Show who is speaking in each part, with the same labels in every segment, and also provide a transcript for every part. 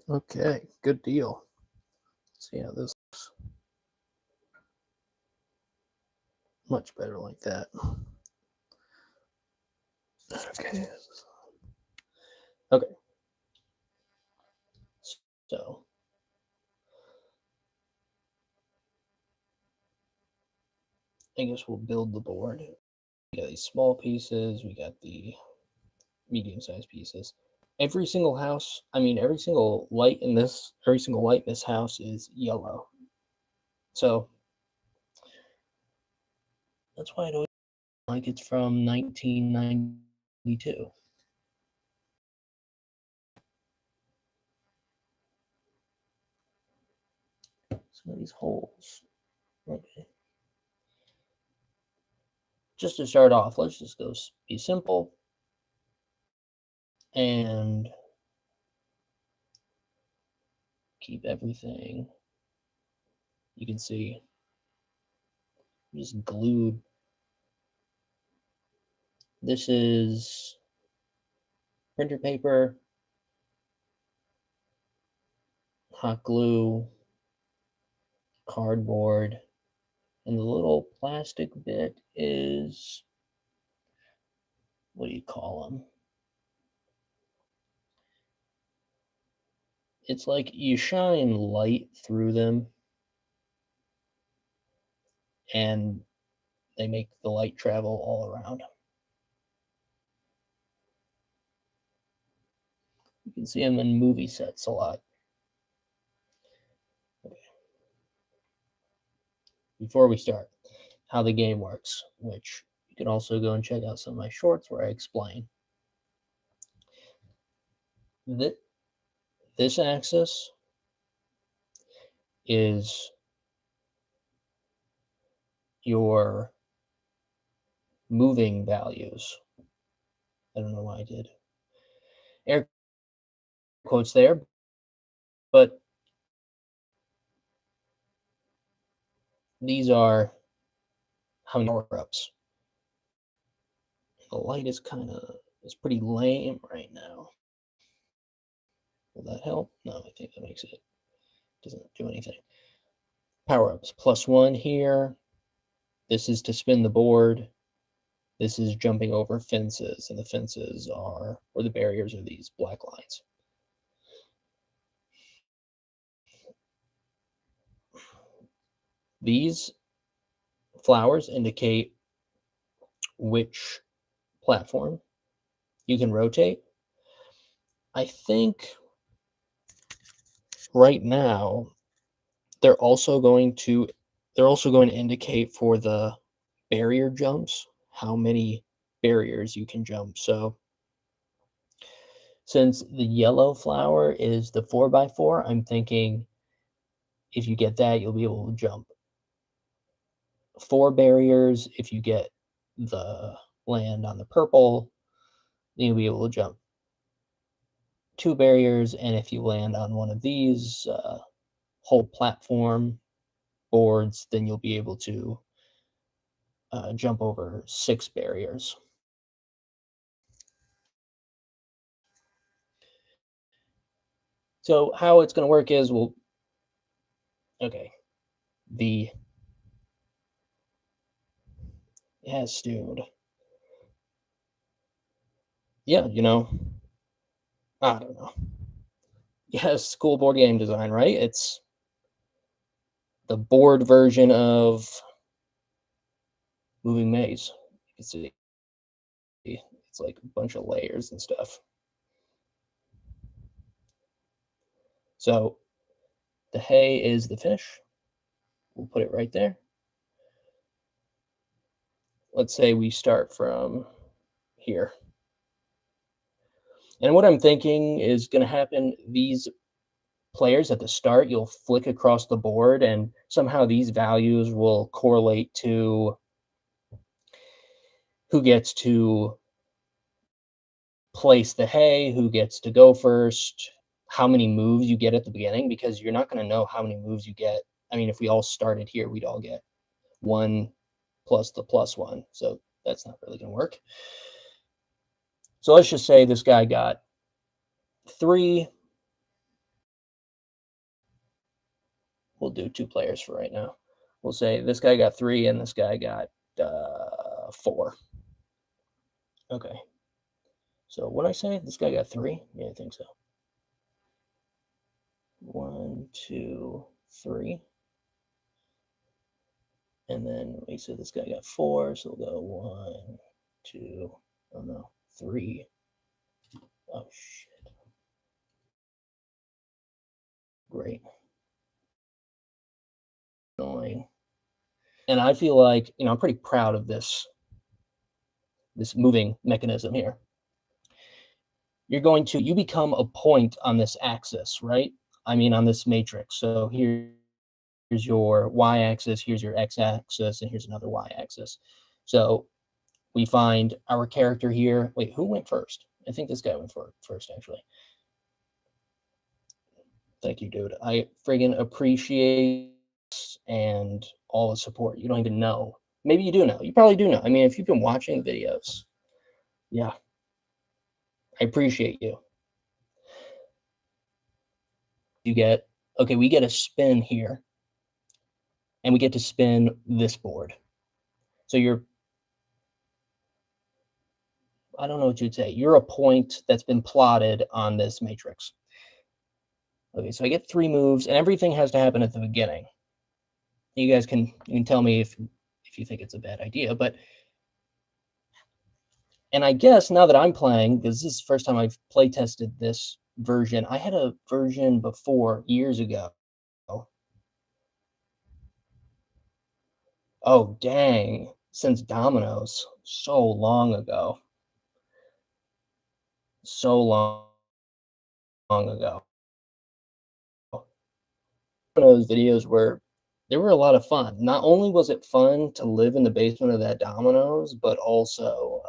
Speaker 1: Okay, good deal. Let's see how this looks. Much better like that. Okay. Okay. So I guess we'll build the board. We got these small pieces, we got the medium-sized pieces. Every single house, I mean every single light in this house is yellow. So that's why I don't like it's from 1992. Some of these holes. Okay. Just to start off, let's just go be simple and keep everything. You can see just glued. This is printer paper, hot glue, cardboard, and the little plastic bit is, what do you call them? It's like you shine light through them and they make the light travel all around. You can see them in movie sets a lot. Okay. Before we start, how the game works, which you can also go and check out some of my shorts where I explain. This axis is your moving values. I don't know why I did air quotes there, but these are how many power-ups. The light is it's pretty lame right now. Will that help? No, I think that makes it, doesn't do anything. Power-ups, +1 here. This is to spin the board. This is jumping over fences, and the fences are, or the barriers are these black lines. These flowers indicate which platform you can rotate. I think right now they're also going to indicate for the barrier jumps how many barriers you can jump. So since the yellow flower is the 4x4, I'm thinking if you get that, you'll be able to jump 4 barriers. If you get the land on the purple, then you'll be able to jump 2 barriers. And if you land on one of these whole platform boards, then you'll be able to jump over 6 barriers. So how it's going to work is yes, dude. Yeah, I don't know. Yes, cool board game design, right? It's the board version of Moving Maze. You can see it's like a bunch of layers and stuff. So the hay is the finish. We'll put it right there. Let's say we start from here. And what I'm thinking is going to happen, these players at the start, you'll flick across the board, and somehow these values will correlate to who gets to place the hay, who gets to go first, how many moves you get at the beginning, because you're not going to know how many moves you get. I mean, if we all started here, we'd all get 1 plus the +1. So that's not really going to work. So let's just say this guy got 3 we'll do 2 players for right now. We'll say this guy got 3 and this guy got 4. Okay. So what I say? This guy got 3? Yeah, I think so. 1, 2, 3. And then we said this guy got 4, so we'll go 1, 2, oh no, 3. Oh shit. Great. Annoying. And I feel like, I'm pretty proud of this moving mechanism here. You become a point on this axis, right? I mean, on this matrix. So here's your y-axis, here's your x-axis, and here's another y-axis. So we find our character here. Wait, who went first? I think this guy went first, actually. Thank you, dude. I friggin' appreciate and all the support. You don't even know. Maybe you do know. You probably do know. I mean, if you've been watching videos, yeah, I appreciate you. We get a spin here, and we get to spin this board. So I don't know what you'd say. You're a point that's been plotted on this matrix. Okay, so I get 3 moves, and everything has to happen at the beginning. You guys can tell me if you think it's a bad idea, and I guess now that I'm playing, because this is the first time I've play tested this version. I had a version before years ago. Oh dang, since Domino's, so long ago. So long ago. Those videos they were a lot of fun. Not only was it fun to live in the basement of that Domino's, but also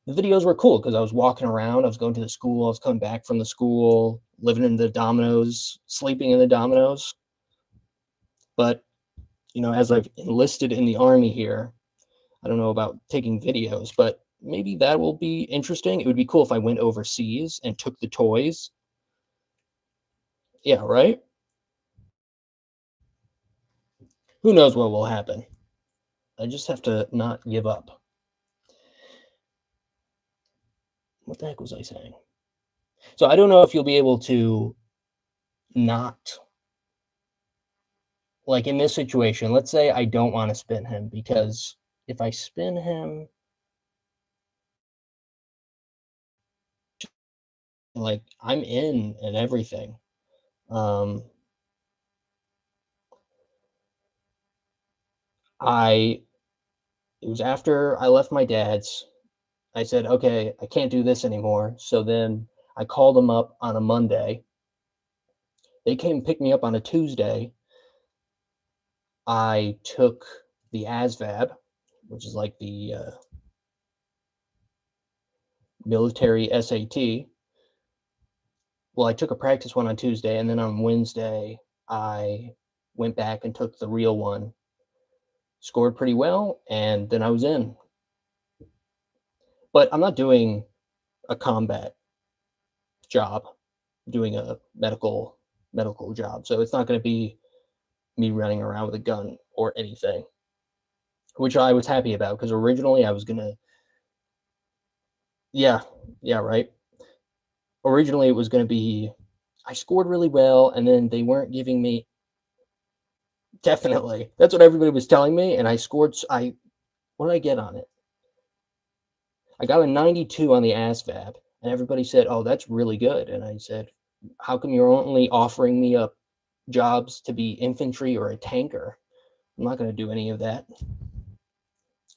Speaker 1: the videos were cool because I was walking around, I was going to the school, I was coming back from the school, living in the Domino's, sleeping in the Domino's. But as I've enlisted in the army here, I don't know about taking videos, but maybe that will be interesting. It would be cool if I went overseas and took the toys. Yeah, right? Who knows what will happen? I just have to not give up. What the heck was I saying? So I don't know if you'll be able to not, like in this situation, let's say I don't want to spin him, because if I spin him, like I'm in and everything. It was after I left my dad's. I said, okay, I can't do this anymore. So then I called them up on a Monday. They came and picked me up on a Tuesday. I took the ASVAB, which is like the military SAT. Well, I took a practice one on Tuesday, and then on Wednesday, I went back and took the real one, scored pretty well, and then I was in. But I'm not doing a combat job, I'm doing a medical job. So it's not going to be me running around with a gun or anything, which I was happy about because originally I was going to, yeah, right. Originally it was going to be, I scored really well, and then they weren't giving me, definitely. That's what everybody was telling me, and I scored, what did I get on it? I got a 92 on the ASVAB, and everybody said, oh, that's really good. And I said, how come you're only offering me up jobs to be infantry or a tanker? I'm not going to do any of that.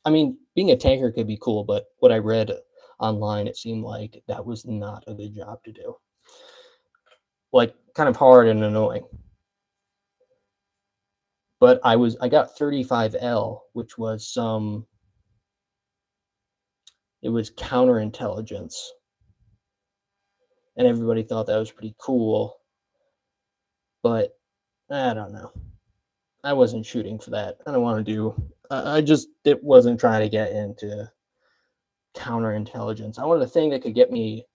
Speaker 1: I mean, being a tanker could be cool, but what I read online, it seemed like that was not a good job to do. Like, kind of hard and annoying. But I got 35L, which was it was counterintelligence. And everybody thought that was pretty cool. But I don't know. I wasn't shooting for that. I don't want to do. It wasn't trying to get into counterintelligence. I wanted a thing that could get me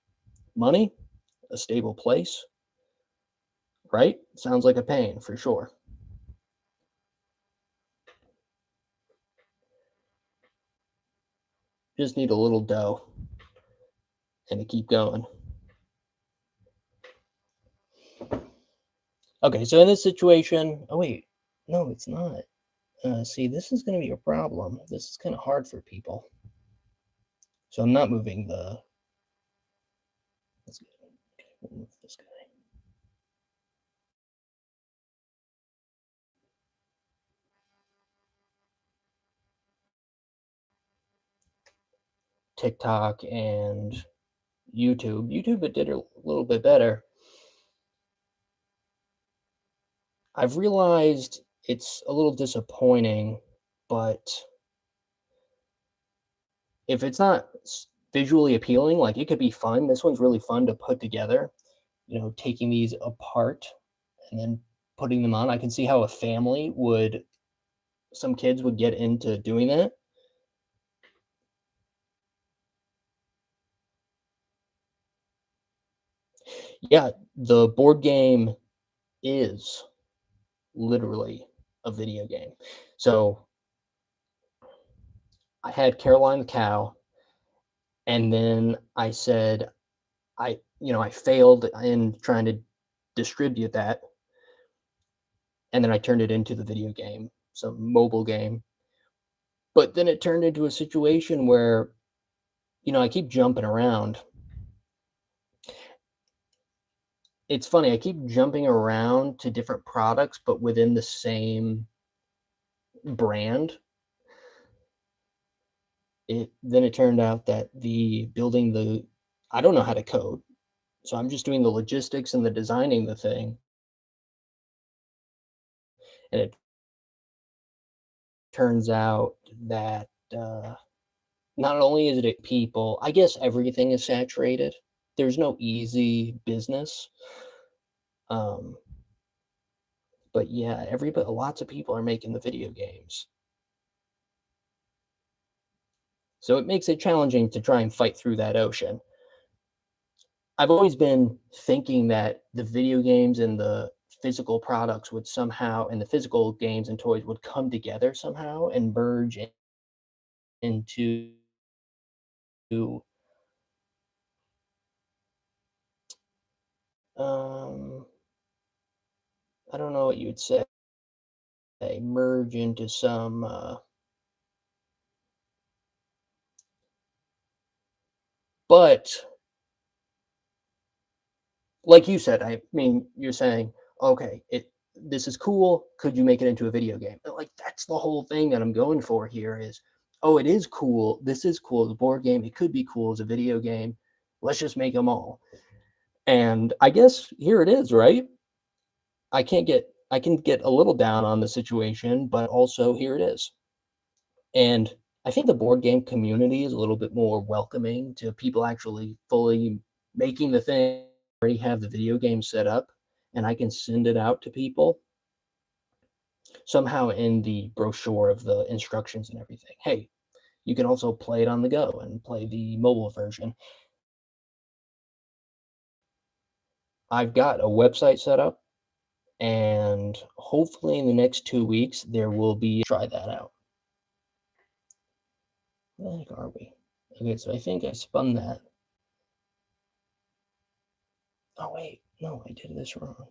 Speaker 1: money, a stable place, right? Sounds like a pain for sure. Just need a little dough and to keep going. Okay, so in this situation, oh wait, no, it's not. See, this is going to be a problem. This is kind of hard for people. So I'm not moving the. That's good. Okay, we'll move this guy. TikTok and YouTube. YouTube, it did a little bit better. I've realized it's a little disappointing, but if it's not visually appealing, like it could be fun. This one's really fun to put together, taking these apart and then putting them on. I can see how a family would, some kids would get into doing that. Yeah, the board game is literally a video game. So I had Caroline the cow, and then I said, I failed in trying to distribute that, and then I turned it into the video game, some mobile game. But then it turned into a situation where, I keep jumping around. It's funny, I keep jumping around to different products, but within the same brand. It turned out that the building the I don't know how to code, so I'm just doing the logistics and the designing the thing, and it turns out that, not only is it people, I guess everything is saturated. There's no easy business, um, but yeah, everybody lots of people are making the video games. So it makes it challenging to try and fight through that ocean. I've always been thinking that the video games and the physical products would somehow and the physical games and toys would come together somehow and merge into, um, I don't know what you would say, merge into some, but like you said, I mean, you're saying, okay, this is cool. Could you make it into a video game? But, like, that's the whole thing that I'm going for here is, oh, it is cool. This is cool as a board game. It could be cool as a video game. Let's just make them all. And I guess here it is, right? I can get a little down on the situation, but also here it is. And I think the board game community is a little bit more welcoming to people actually fully making the thing. I already have the video game set up and I can send it out to people somehow in the brochure of the instructions and everything. Hey, you can also play it on the go and play the mobile version. I've got a website set up and hopefully in the next 2 weeks there will be try that out. Where the heck are we? Okay, so I think I spun that. Oh wait, no, I did this wrong.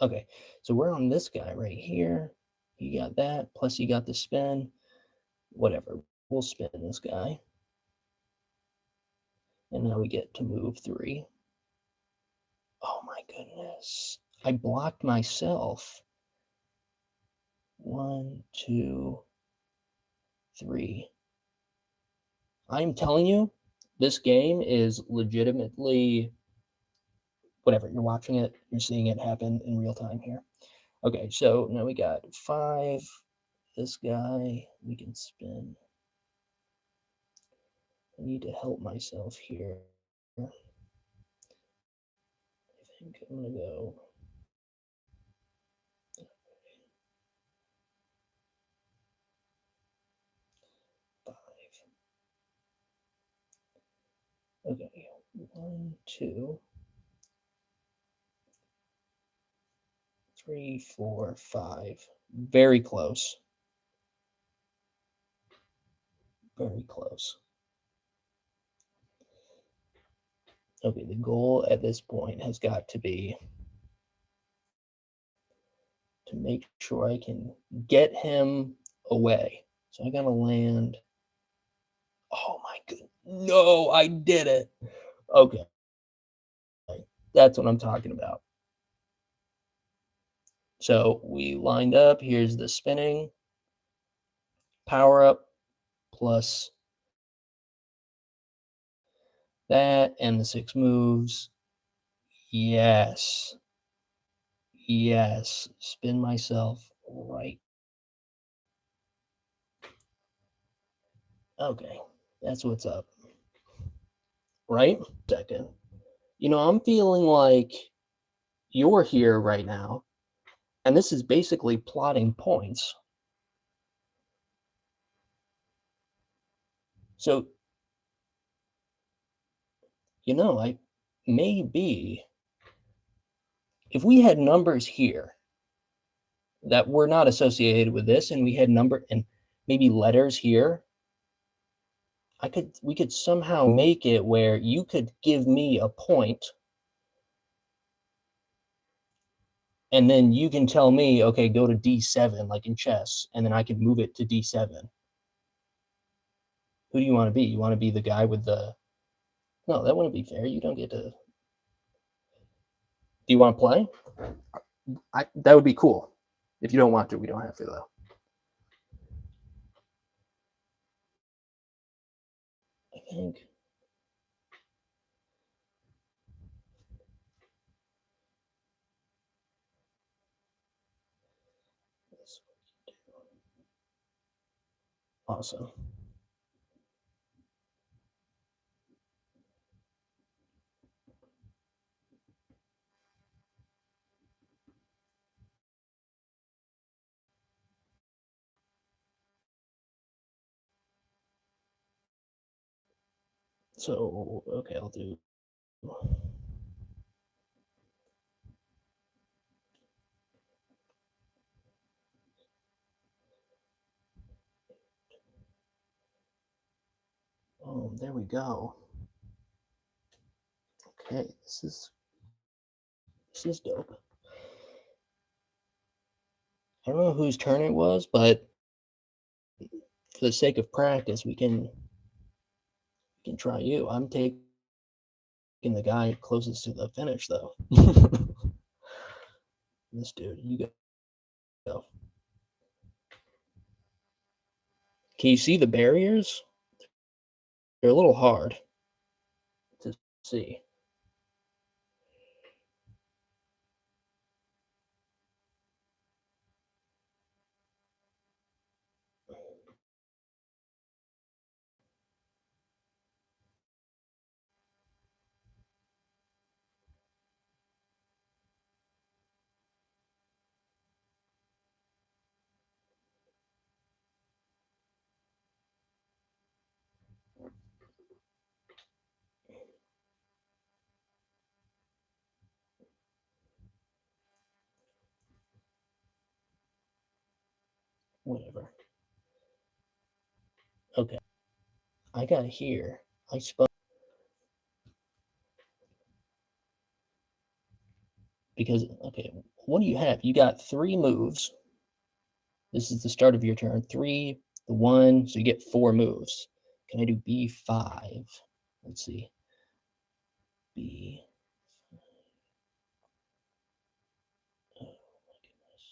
Speaker 1: Okay, so we're on this guy right here. You got that, plus you got the spin. Whatever, we'll spin this guy. And now we get to move 3. Oh my goodness. I blocked myself. 1, 2, 3. I'm telling you, this game is legitimately whatever. You're watching it, you're seeing it happen in real time here. Okay, so now we got 5. This guy, we can spin. I need to help myself here. I think I'm gonna go 5. Okay, 1, 2. 3, 4, 5. Very close. Very close. Okay, the goal at this point has got to be to make sure I can get him away. So I gotta land. Oh my goodness. No, I did it. Okay. That's what I'm talking about. So we lined up. Here's the spinning. Power up plus that and the 6 moves. Yes. Yes. Spin myself right. Okay. That's what's up. Right? Second. I'm feeling like you're here right now, and this is basically plotting points. So, I maybe if we had numbers here that were not associated with this, and we had number and maybe letters here, we could somehow make it where you could give me a point, and then you can tell me, okay, go to D7, like in chess, and then I can move it to D7. Who do you want to be? You want to be the guy with the? No, that wouldn't be fair. You don't get to. Do you want to play? That would be cool. If you don't want to, we don't have to though. I think. Awesome. So okay, I'll do. Oh, there we go. Okay, this is dope. I don't know whose turn it was, but for the sake of practice, we can try you. I'm taking the guy closest to the finish, though. This dude, you go. Can you see the barriers? They're a little hard to see. Whatever. Okay, I got here. I spun because okay. What do you have? You got 3 moves. This is the start of your turn. 3, the 1, so you get 4 moves. Can I do B5? Let's see. B. Oh my goodness.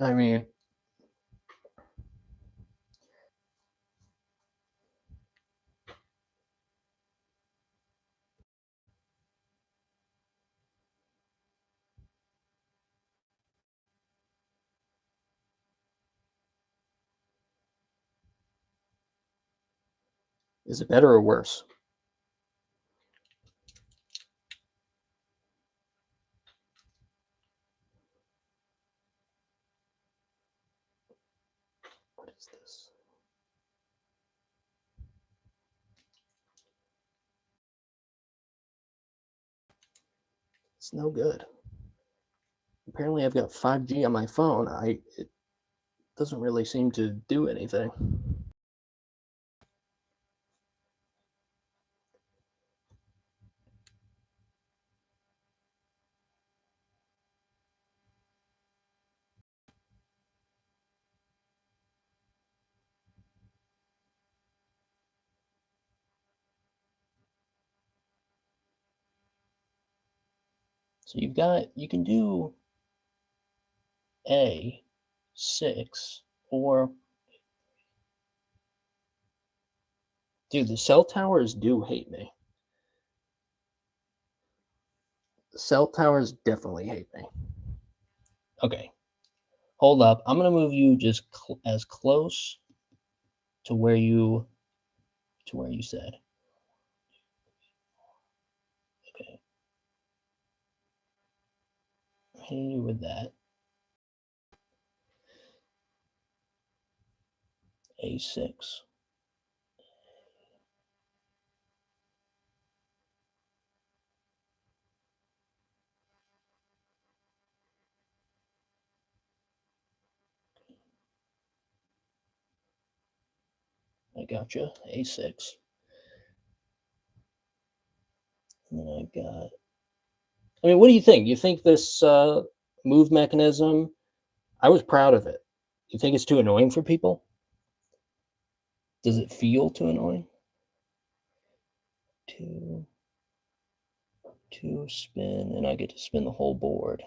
Speaker 1: I mean, is it better or worse? What is this? It's no good. Apparently I've got 5G on my phone. It doesn't really seem to do anything. So you can do A6 or, dude, the cell towers do hate me. The cell towers definitely hate me. Okay, hold up. I'm gonna move you just as close to where you said. Okay, hit you with that. A6. I gotcha. A6. And then I've got. I mean, what do you think? You think this move mechanism? I was proud of it. You think it's too annoying for people? Does it feel too annoying? Two spin, and I get to spin the whole board.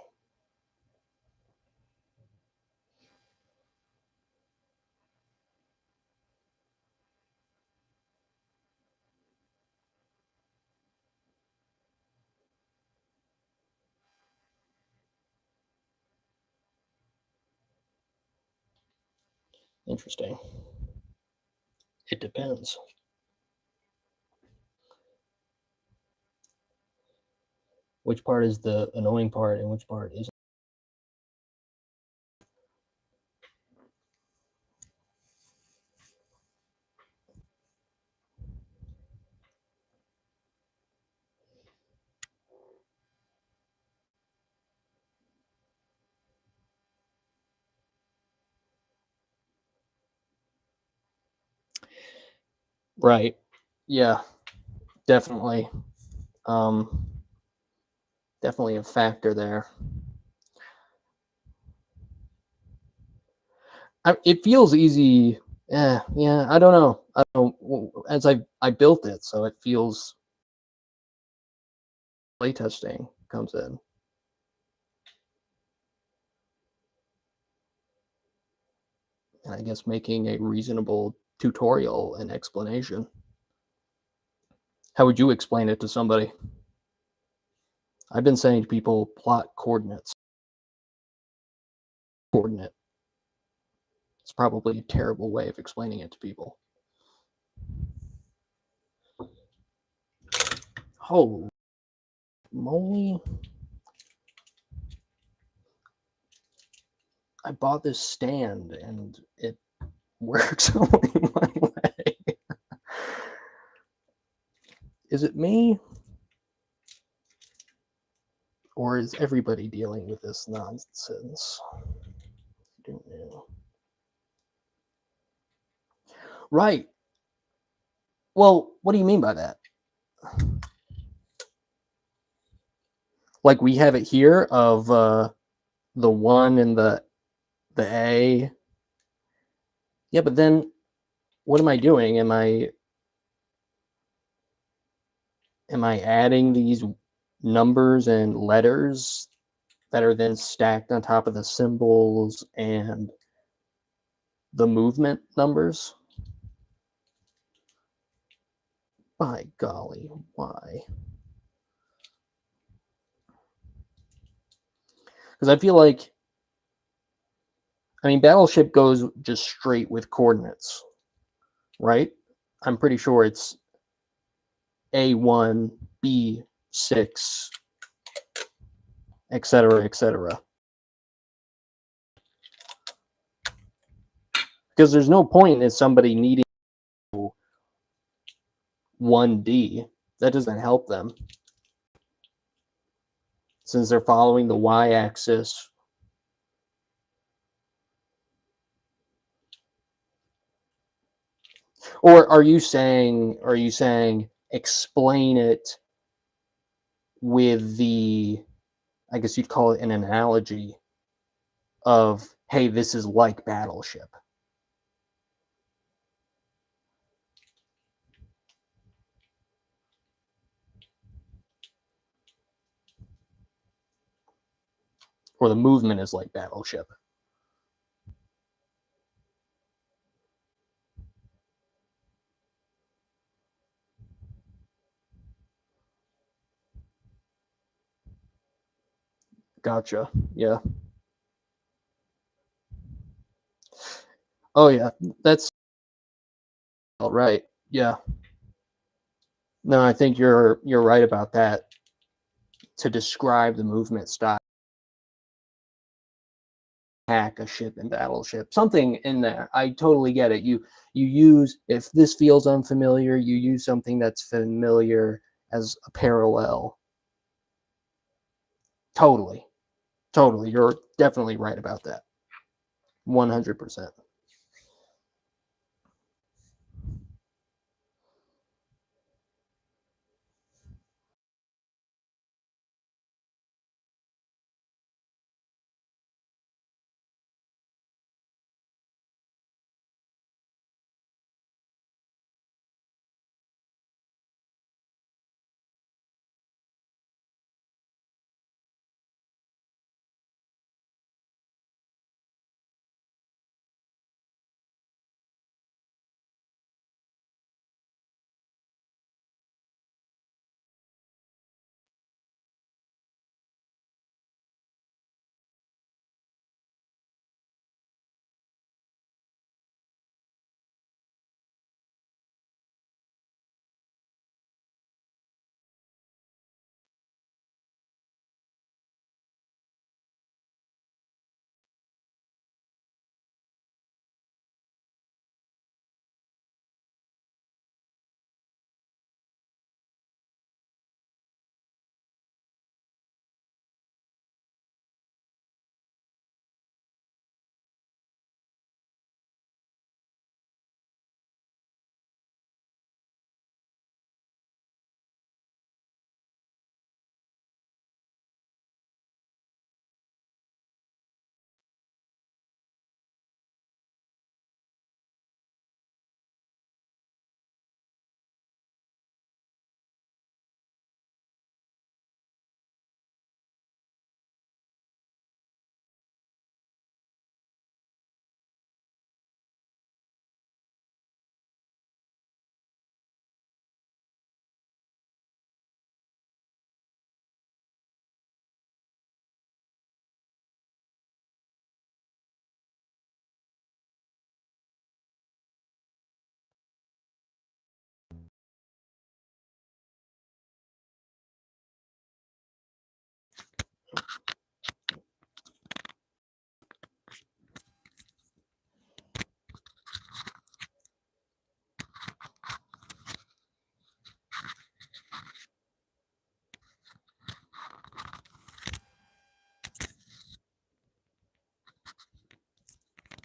Speaker 1: Interesting. It depends. Which part is the annoying part and which part isn't? Right. Yeah, definitely. Definitely a factor there. It feels easy. Yeah, I don't know. I don't know. As I built it, so it feels playtesting comes in. And I guess making a reasonable tutorial and explanation. How would you explain it to somebody? I've been saying to people, plot coordinates. Coordinate. It's probably a terrible way of explaining it to people. Holy moly. I bought this stand and it works only one way. Is it me? Or is everybody dealing with this nonsense? I don't know. Right. Well, what do you mean by that? Like we have it here of the 1 and the A. Yeah, but then what am I doing? Am I adding these numbers and letters that are then stacked on top of the symbols and the movement numbers? By golly, why? Because I feel like, I mean, Battleship goes just straight with coordinates, right? I'm pretty sure it's A1, B6, etc., etc. Because there's no point in somebody needing 1D. That doesn't help them. since they're following the y-axis. Or are you saying explain it with the, I guess you'd call it an analogy of, hey, this is like Battleship. Or the movement is like Battleship. Gotcha. Yeah. Oh yeah. That's all right. Yeah. No, I think you're right about that. To describe the movement style, hack a ship in Battleship, something in there. I totally get it. You use, if this feels unfamiliar, you use something that's familiar as a parallel. Totally, totally. You're definitely right about that. 100%.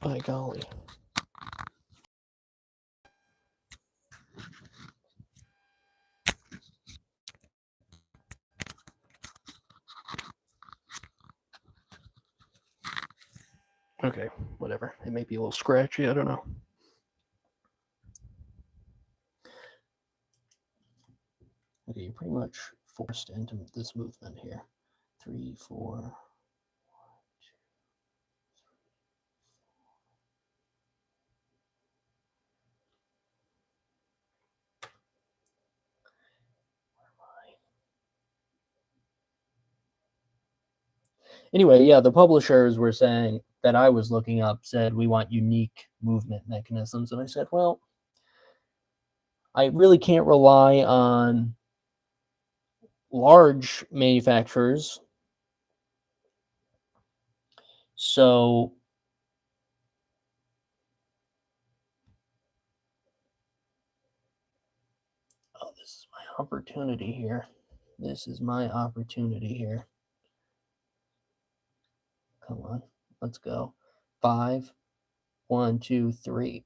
Speaker 1: By golly. Okay, whatever. It may be a little scratchy. I don't know. Okay, you're pretty much forced into this movement here. 3, 4. Anyway, yeah, the publishers were saying that I was looking up said we want unique movement mechanisms, and I said, well, I really can't rely on large manufacturers. So oh, this is my opportunity here. This is my opportunity here. Come on, let's go. 5, 1, 2, 3.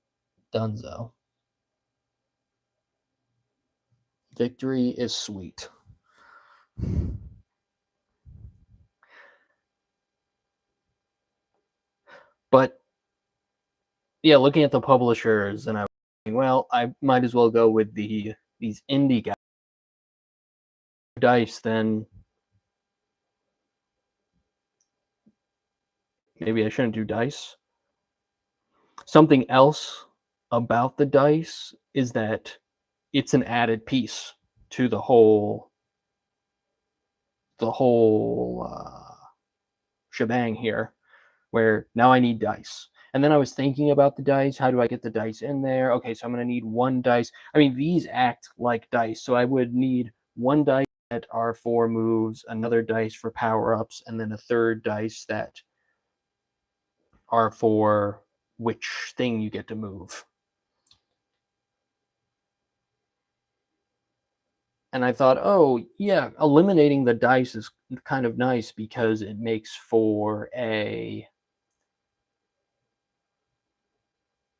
Speaker 1: Dunzo. Victory is sweet. But yeah, looking at the publishers, and I was thinking, well, I might as well go with these indie guys. Dice, then maybe I shouldn't do dice. Something else about the dice is that it's an added piece to the whole shebang here, where now I need dice. And then I was thinking about the dice. How do I get the dice in there? Okay, so I'm going to need one dice. I mean, these act like dice, so I would need one dice that are for moves, another dice for power-ups, and then a third dice that are for which thing you get to move. And I thought, oh, yeah, eliminating the dice is kind of nice because it makes for a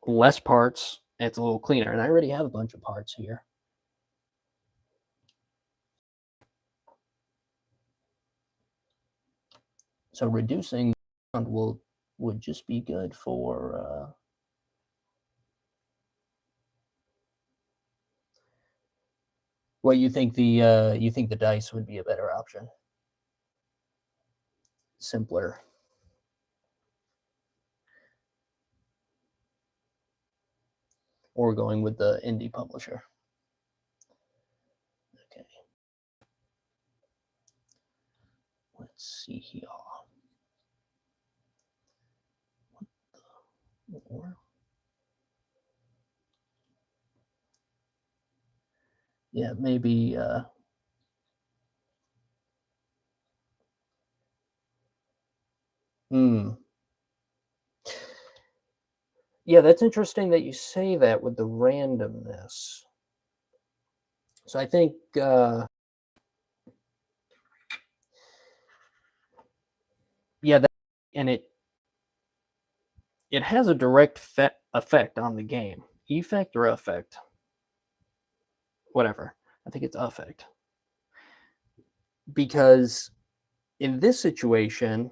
Speaker 1: less parts. It's a little cleaner. And I already have a bunch of parts here. So reducing would just be good for what you think the dice would be a better option. Simpler. Or going with the indie publisher. Okay. Let's see here. What the? Yeah, maybe Yeah, that's interesting that you say that with the randomness. So I think yeah, and it has a direct effect on the game. Effect or effect? Whatever. I think it's effect. Because in this situation,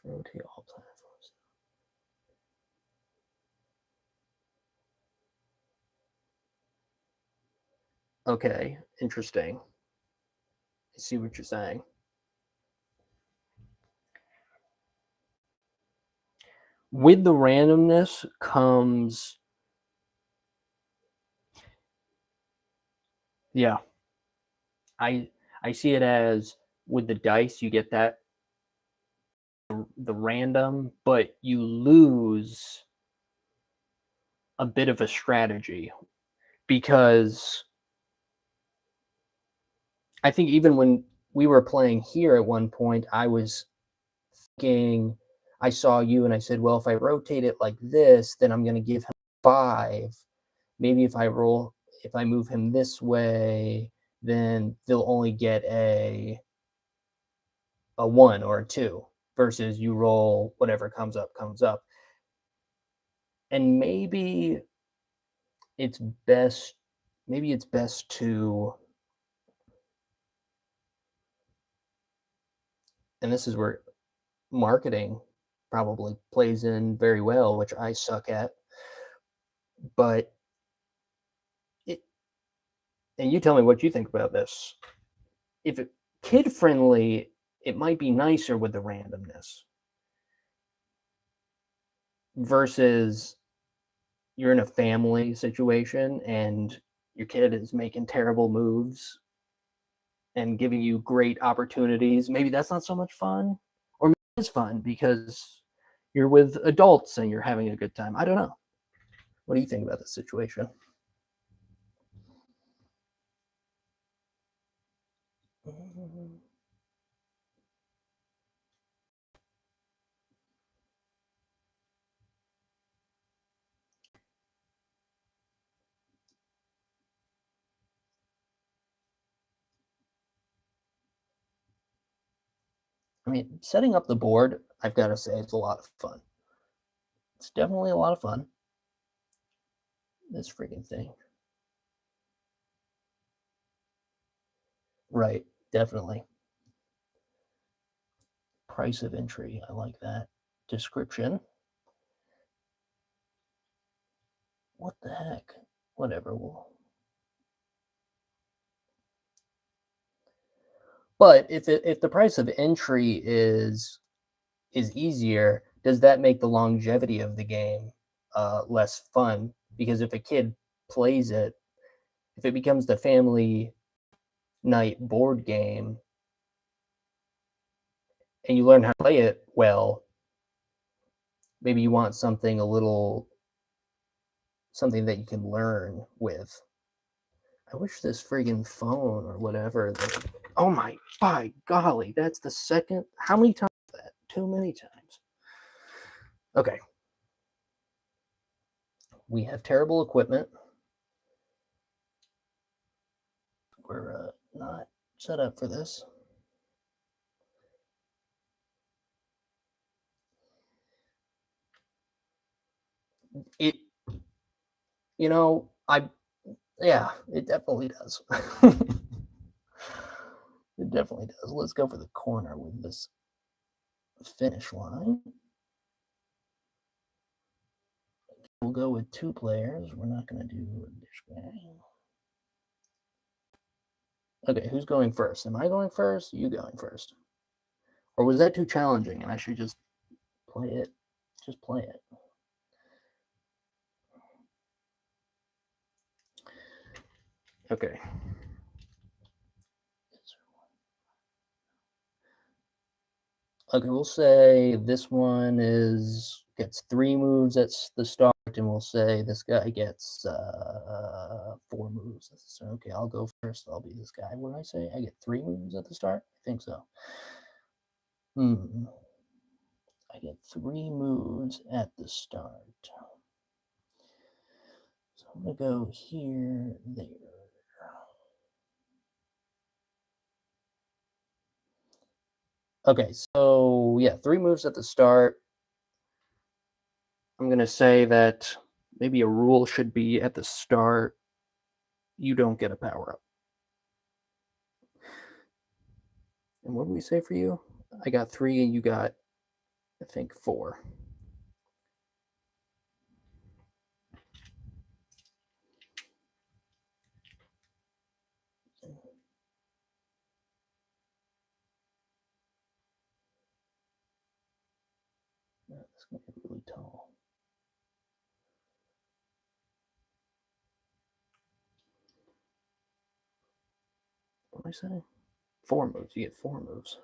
Speaker 1: rotate all platforms. Okay, interesting. I see what you're saying. With the randomness comes, yeah, I see it as with the dice you get that the random, but you lose a bit of a strategy because I think even when we were playing here at one point, I was thinking, I saw you and I said, well, if I rotate it like this, then I'm going to give him 5. Maybe if I move him this way, then they'll only get a 1 or a 2 versus you roll whatever comes up. And maybe it's best to, and this is where marketing probably plays in very well, which I suck at. But and you tell me what you think about this. If it kid friendly, it might be nicer with the randomness versus you're in a family situation and your kid is making terrible moves and giving you great opportunities. Maybe that's not so much fun, or maybe it's fun because you're with adults and you're having a good time. I don't know. What do you think about this situation? I mean, setting up the board, I've got to say, it's a lot of fun. It's definitely a lot of fun. This freaking thing. Right, definitely. Price of entry, I like that. Description. What the heck? Whatever. But if the price of entry is easier, does that make the longevity of the game less fun? Because if a kid plays it, if it becomes the family night board game and you learn how to play it well, maybe you want something something that you can learn with. I wish this friggin' phone or whatever. Oh by golly, that's the second. How many times that? Too many times. Okay. We have terrible equipment. We're not set up for this. It, yeah, it definitely does. It definitely does. Let's go for the corner with this finish line. We'll go with 2 players. We're not going to do this guy. Okay, who's going first? Am I going first? You going first? Or was that too challenging and I should just play it? Just play it. Okay. Okay, we'll say this one gets 3 moves at the start, and we'll say this guy gets 4 moves at the start. Okay, I'll go first. I'll be this guy. What did I say? I get 3 moves at the start? I think so. I get 3 moves at the start. So I'm gonna go here, there. Okay, so yeah, 3 moves at the start. I'm gonna say that maybe a rule should be at the start, you don't get a power up. And what did we say for you? I got 3 and you got, I think, 4. That's going to be really tall. What did I say? 4 moves. You get 4 moves.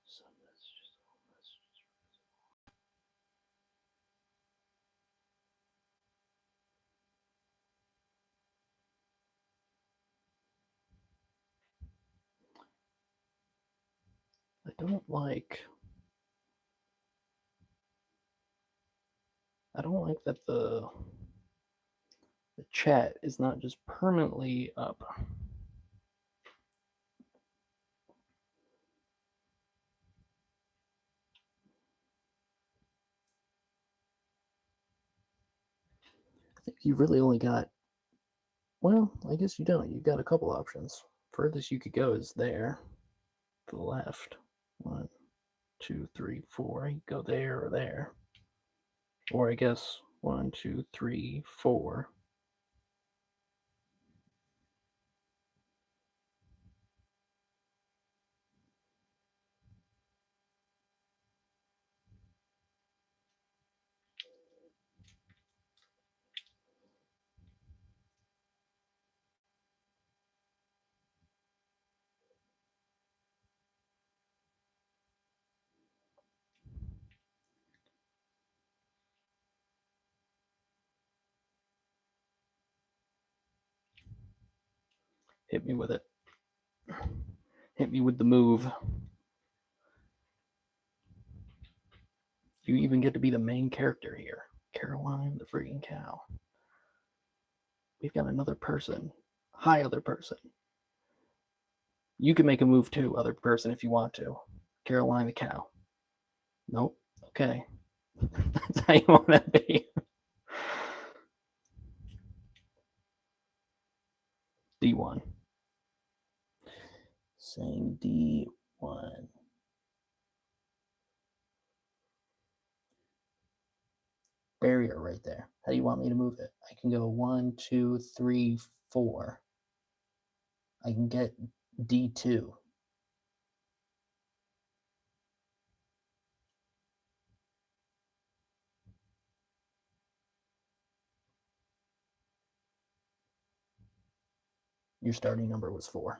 Speaker 1: So I don't like that the chat is not just permanently up. I think you really only got, well, I guess you don't. You've got a couple options. Furthest you could go is there to the left. 1, 2, 3, 4. You go there or there. Or I guess 1, 2, 3, 4. Hit me with it. Hit me with the move. You even get to be the main character here. Caroline the freaking cow. We've got another person. Hi, other person. You can make a move too, other person, if you want to. Caroline the cow. Nope. Okay. That's how you want to be. D1. Saying D1. Barrier right there. How do you want me to move it? I can go 1, 2, 3, 4. I can get D2. Your starting number was 4.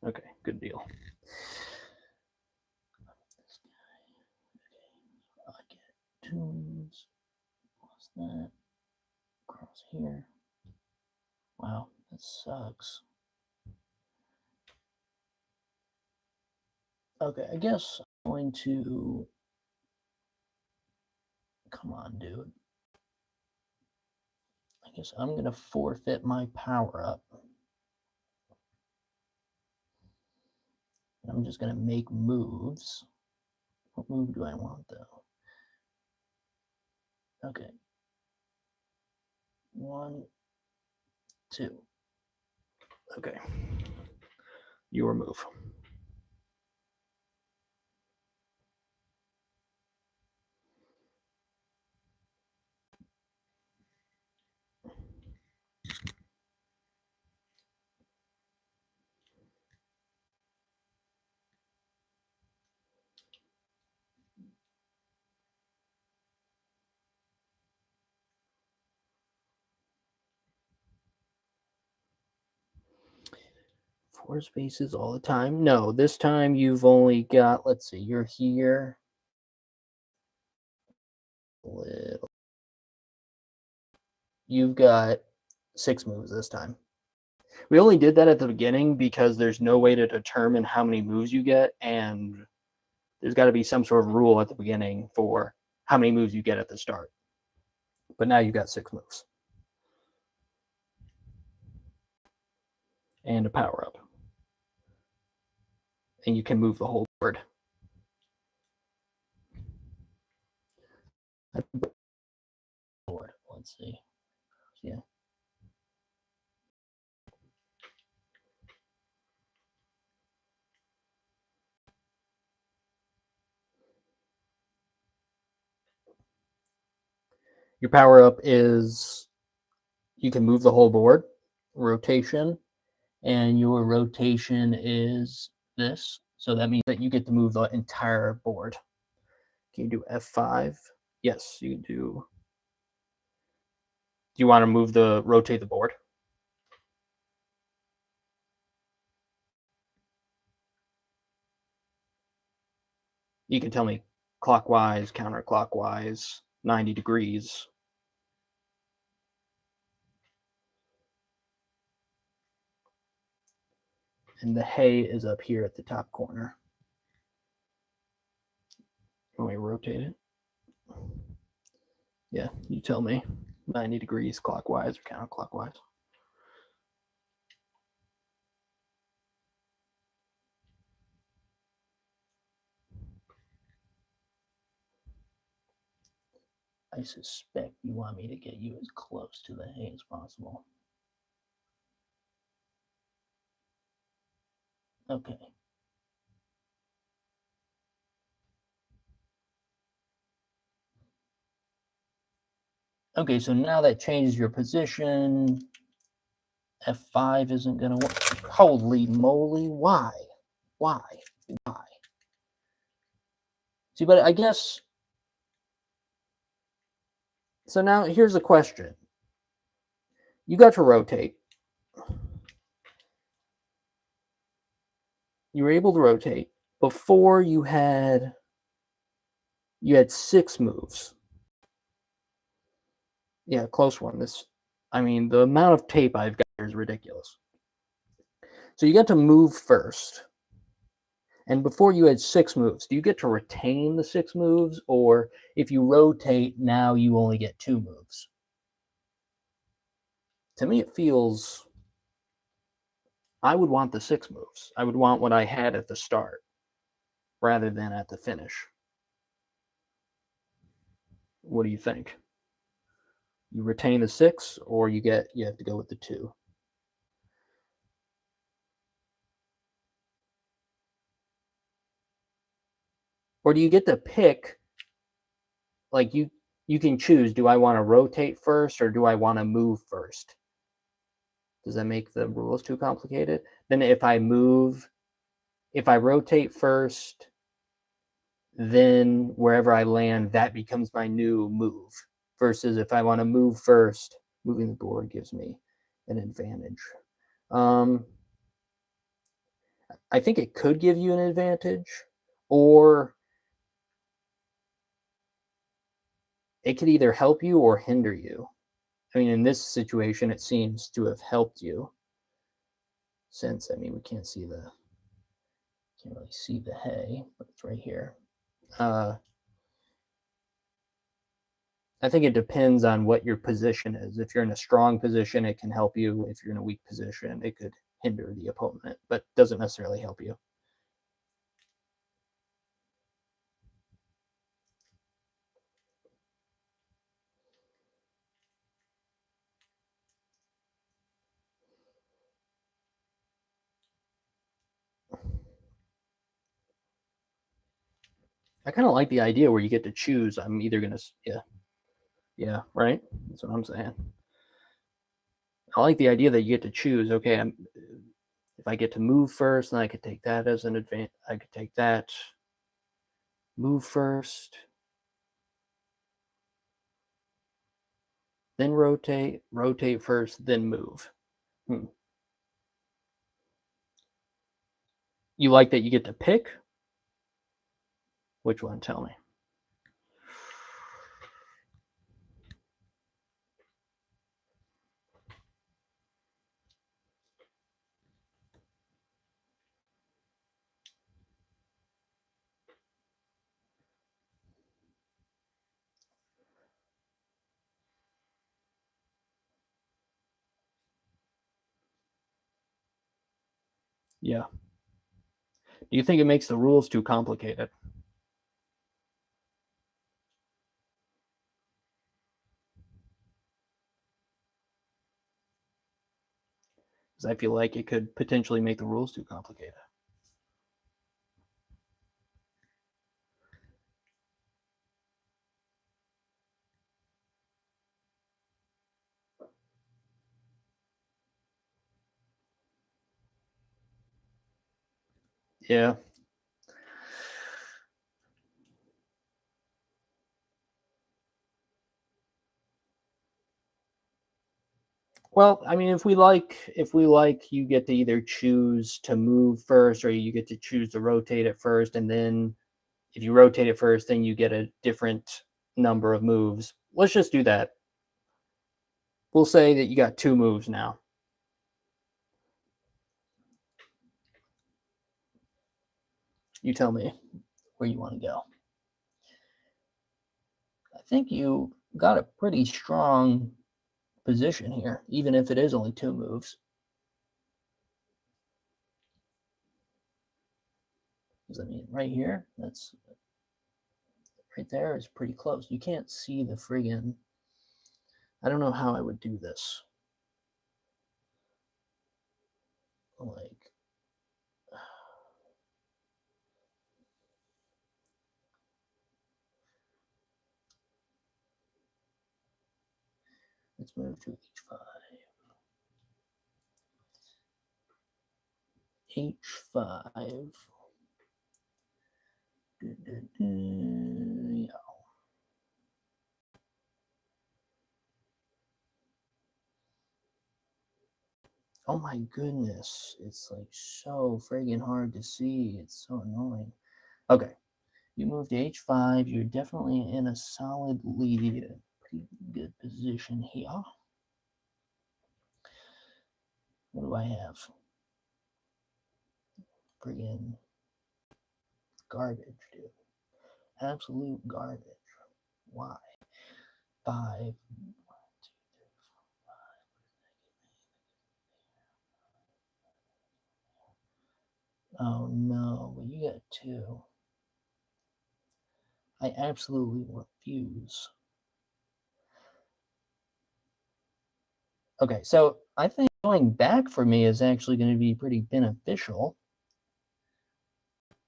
Speaker 1: Okay, good deal. This guy. Okay. I get tunes. What's that? Cross here. Wow, that sucks. Okay, I guess I'm going to. Come on, dude. I guess I'm going to forfeit my power up. I'm just going to make moves. What move do I want, though? Okay. 1, 2. Okay. Your move. Four spaces all the time. No, this time you've only got, let's see, you're here. Little. You've got 6 moves this time. We only did that at the beginning because there's no way to determine how many moves you get, and there's got to be some sort of rule at the beginning for how many moves you get at the start. But now you've got 6 moves. And a power up. And you can move the whole board. Let's see. Yeah. Your power up is you can move the whole board, rotation, and your rotation is this. So that means that you get to move the entire board. Can you do F5? Yes, you can do. Do you want to rotate the board? You can tell me clockwise, counterclockwise, 90 degrees. And the hay is up here at the top corner. Want me to rotate it? Yeah, you tell me. 90 degrees clockwise or counterclockwise. I suspect you want me to get you as close to the hay as possible. Okay. Okay, so now that changes your position. F5 isn't going to work. Holy moly, why? Why? Why? See, but I guess... So now here's a question. You got to rotate. You were able to rotate. Before you had 6 moves. Yeah, close one. I mean, the amount of tape I've got here is ridiculous. So you get to move first. And before you had 6 moves. Do you get to retain the 6 moves? Or if you rotate, now you only get 2 moves? To me, it feels... I would want the 6 moves. I would want what I had at the start rather than at the finish. What do you think? You retain the 6, or you have to go with the 2? Or do you get to pick, like you can choose, do I want to rotate first or do I want to move first? Does that make the rules too complicated? Then if I rotate first, then wherever I land, that becomes my new move. Versus if I want to move first, moving the board gives me an advantage. I think it could give you an advantage, or it could either help you or hinder you. I mean, in this situation, it seems to have helped you, since, I mean, we can't really see the hay, but it's right here. I think it depends on what your position is. If you're in a strong position, it can help you. If you're in a weak position, it could hinder the opponent, but doesn't necessarily help you. I kind of like the idea where you get to choose. I'm either going to, yeah, right? That's what I'm saying. I like the idea that you get to choose. Okay, if I get to move first, then I could take that as an advantage. I could take that, move first, then rotate first, then move. You like that you get to pick? Which one? Tell me. Yeah. Do you think it makes the rules too complicated? Because I feel like it could potentially make the rules too complicated. Yeah. Well, I mean, if we like, you get to either choose to move first, or you get to choose to rotate it first, and then if you rotate it first, then you get a different number of moves. Let's just do that. We'll say that you got 2 moves now. You tell me where you want to go. I think you got a pretty strong position here, even if it is only 2 moves. Because I mean, right here, that's right there is pretty close. You can't see the friggin'... I don't know how I would do this. Like, let's move to h5. h5. Yeah. Oh my goodness. It's like so friggin' hard to see. It's so annoying. Okay. You moved to h5. You're definitely in a solid lead. Pretty good position here. What do I have? Friggin' garbage, dude. Absolute garbage. Why? 5. Oh no, but you got 2. I absolutely refuse. Okay, so I think going back for me is actually going to be pretty beneficial.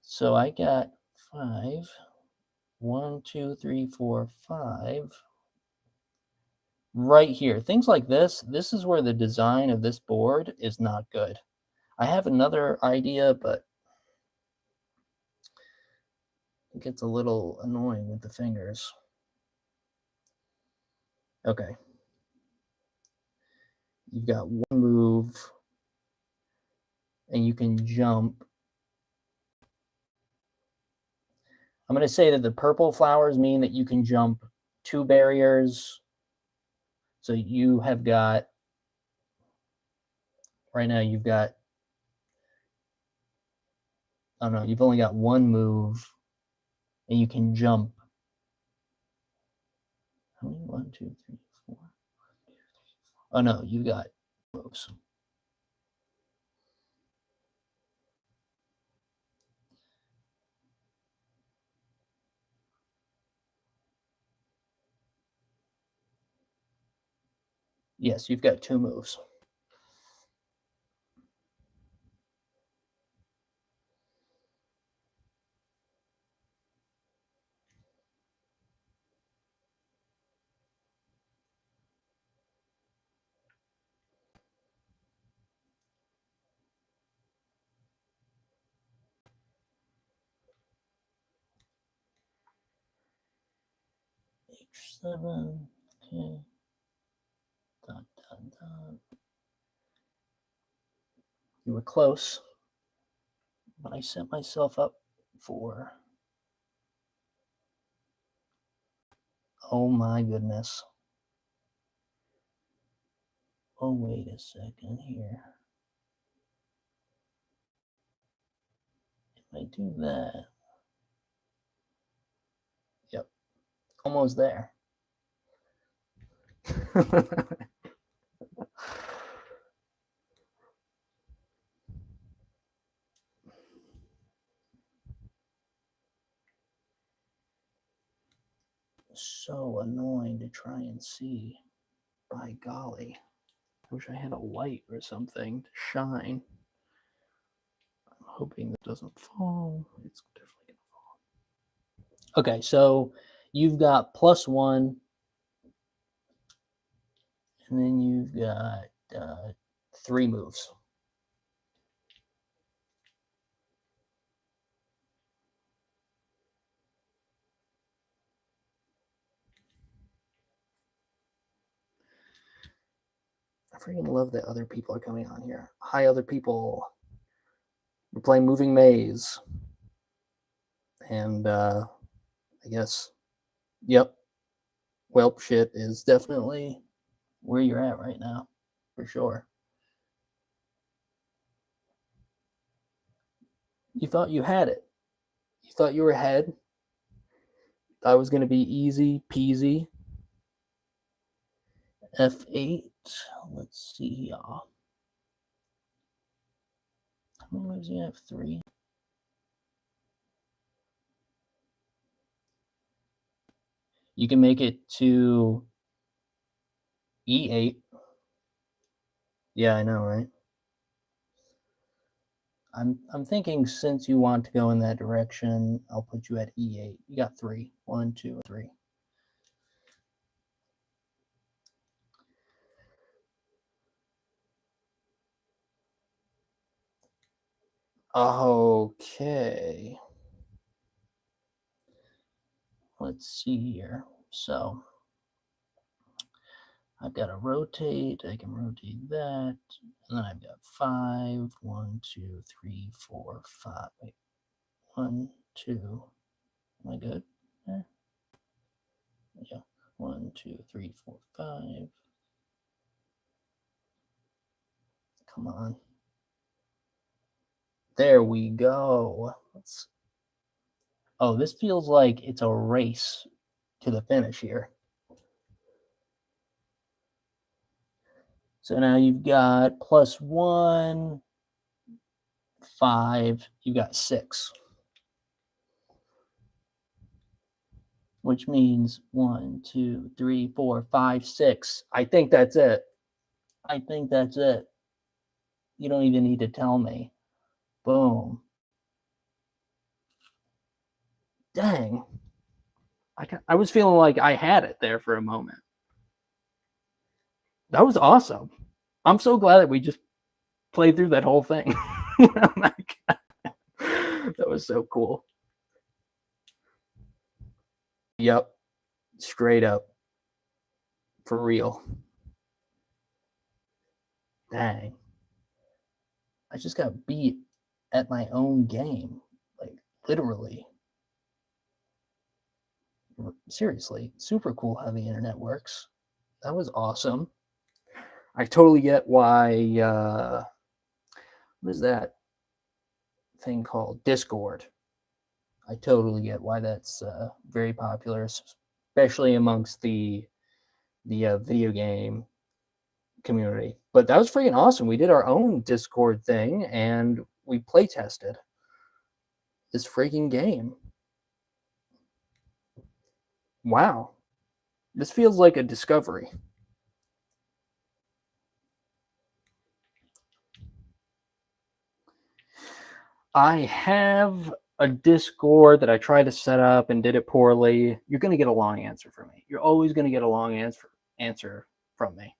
Speaker 1: So I got 5. 1, 2, 3, 4, 5. Right here. Things like this is where the design of this board is not good. I have another idea, but it gets a little annoying with the fingers. Okay. You've got one move, and you can jump. I'm going to say that the purple flowers mean that you can jump 2 barriers. So you have got, right now you've got, I don't know, you've only got 1 move, and you can jump. How many? 1, 2, 3, 4. Oh no, you got moves. Yes, you've got 2 moves. H7. Okay. Dot, dot, dot. You were close, but I set myself up for... Oh my goodness. Oh, wait a second here. If I do that... Yep. Almost there. So annoying to try and see. By golly. I wish I had a light or something to shine. I'm hoping that doesn't fall. It's definitely going to fall. Okay, so you've got +1. And then you've got 3 moves. I freaking love that other people are coming on here. Hi, other people. We're playing Moving Maze. And I guess, yep, Welp shit is definitely where you're at right now, for sure. You thought you had it. You thought you were ahead. Thought it was going to be easy peasy. F8. Let's see here. How many moves do you have? 3. You can make it to E8. Yeah, I know, right? I'm thinking since you want to go in that direction, I'll put you at E8. You got 3. 1, 2, 3. Okay. Let's see here. So I've got to rotate. I can rotate that. And then I've got 5. 1, 2, 3, 4, 5. Wait. 1, 2. Am I good? Yeah. 1, 2, 3, 4, 5. Come on. There we go. Oh, this feels like it's a race to the finish here. So now you've got +1, 5. You got 6. Which means 1, 2, 3, 4, 5, 6. I think that's it. I think that's it. You don't even need to tell me. Boom. Dang. I was feeling like I had it there for a moment. That was awesome. I'm so glad that we just played through that whole thing. Oh my God. That was so cool. Yep. Straight up. For real. Dang. I just got beat at my own game. Like, literally. Seriously. Super cool how the internet works. That was awesome. I totally get why, what is that thing called? Discord. I totally get why that's very popular, especially amongst the video game community. But that was freaking awesome. We did our own Discord thing and we play tested this freaking game. Wow. This feels like a discovery. I have a Discord that I tried to set up and did it poorly. You're going to get a long answer from me. You're always going to get a long answer from me.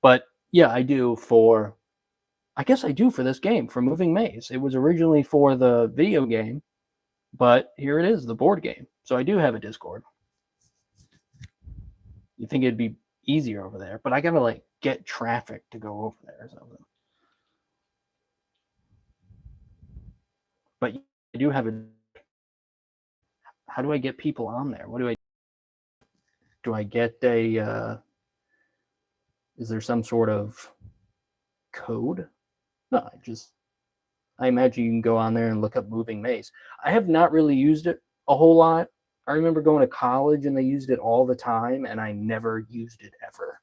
Speaker 1: But yeah, I do for this game, for Moving Maze. It was originally for the video game, but here it is, the board game. So I do have a Discord. You think it'd be easier over there, but I gotta like get traffic to go over there or something. But I do have a. How do I get people on there? What do I get a? Is there some sort of code? No, I imagine you can go on there and look up Moving Maze. I have not really used it a whole lot. I remember going to college and they used it all the time, and I never used it ever.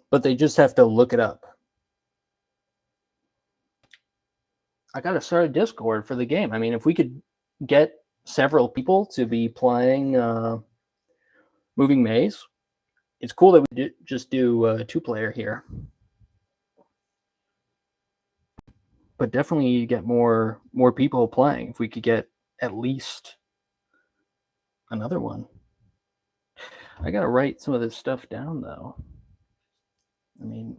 Speaker 1: But they just have to look it up. I gotta start a Discord for the game. I mean, if we could get several people to be playing Moving Maze, it's cool that we just do 2-player here. But definitely you get more people playing if we could get at least another one. I gotta write some of this stuff down though. I mean,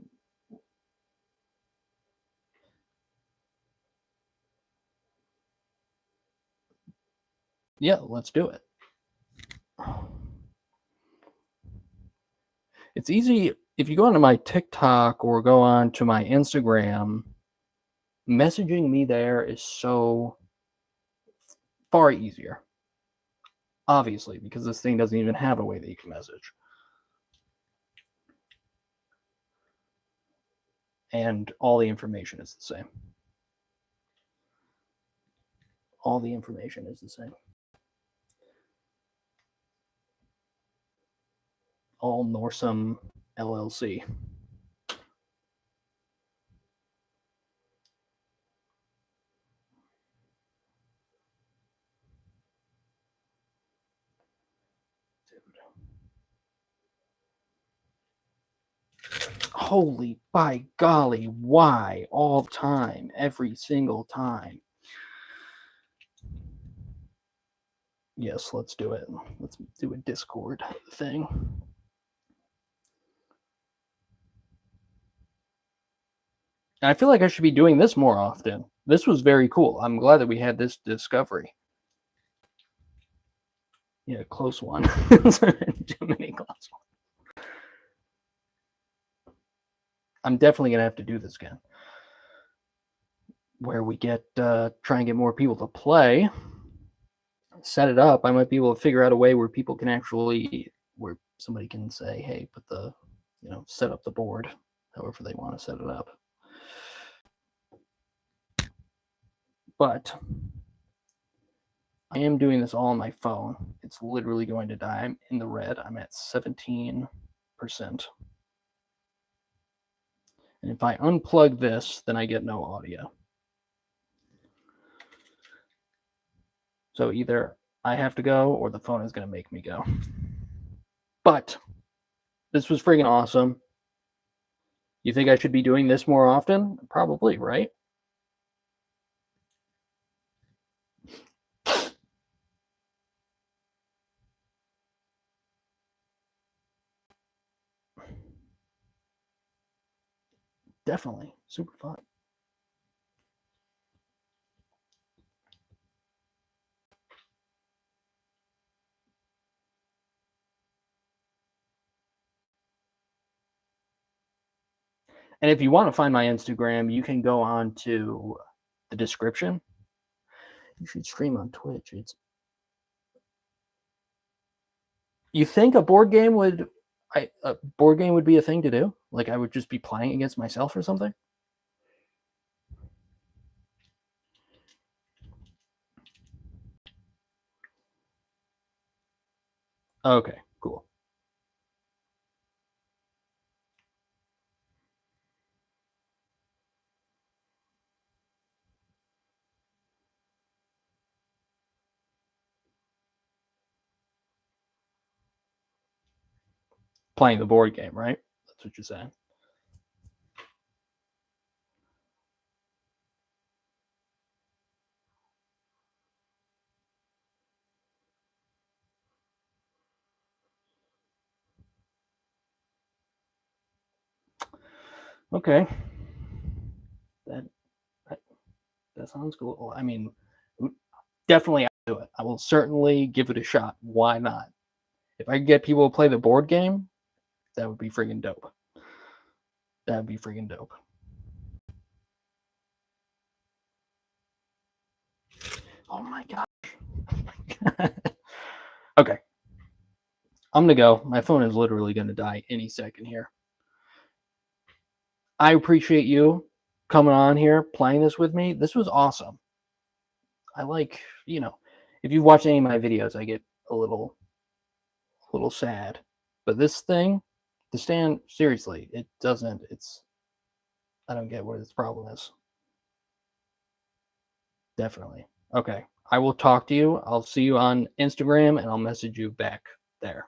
Speaker 1: yeah, let's do it. It's easy if you go onto my TikTok or go on to my Instagram. Messaging me there is so far easier. Obviously, because this thing doesn't even have a way that you can message. And all the information is the same. All the information is the same. All Norsum LLC. Holy by golly, why all time, every single time? Yes, let's do it. Let's do a Discord thing. I feel like I should be doing this more often. This was very cool. I'm glad that we had this discovery. Yeah, close one. Too many close ones. I'm definitely gonna have to do this again, where we get try and get more people to play. Set it up. I might be able to figure out a way where people can actually, where somebody can say, "Hey, put the, set up the board, however they want to set it up." But I am doing this all on my phone. It's literally going to die. I'm in the red. I'm at 17%. And if I unplug this, then I get no audio. So either I have to go or the phone is going to make me go. But this was freaking awesome. You think I should be doing this more often? Probably, right? Definitely. Super fun. And if you want to find my Instagram, you can go on to the description. You should stream on Twitch. You think a board game would be a thing to do? Like I would just be playing against myself or something? Okay, cool. Playing the board game, right? That's what you're saying. Okay. That sounds cool. I mean, definitely I'll do it. I will certainly give it a shot. Why not? If I could get people to play the board game, that would be freaking dope. That would be freaking dope. Oh my gosh. Okay. I'm gonna go. My phone is literally gonna die any second here. I appreciate you coming on here, playing this with me. This was awesome. I like, if you've watched any of my videos, I get a little sad. But this thing, the stand, seriously, it doesn't, I don't get what its problem is. Definitely. Okay. I will talk to you. I'll see you on Instagram and I'll message you back there.